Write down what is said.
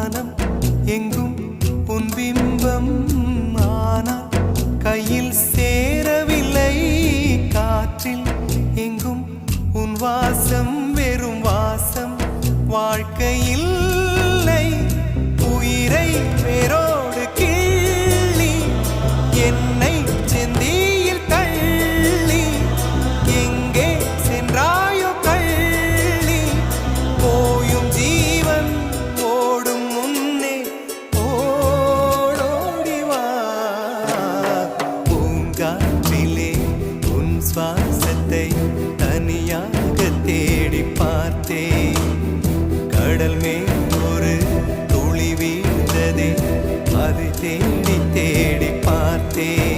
வானம் எங்கும் உன் பிம்பம் ஆனால் கையில் சேரவில்லை காற்றில் எங்கும் உன் வாசம் வெறும் வாசம் வாழ்க்கையில் உயிரை வேரோடு கிள்ளி என்னை செந்தியில் தள்ளி எங்கே சென்றாயோ கள்ளி போயும் ஜீவன் ஓடும் முன்னே ஓடோடிவா பூங்காற்றிலே உன் சுவாசத்தை தனியாக தேடி பார்த்தேன் கடல் மேல் ஒரு துளி வீழ்ந்ததே அது தேடி தேடி பார்த்தேன்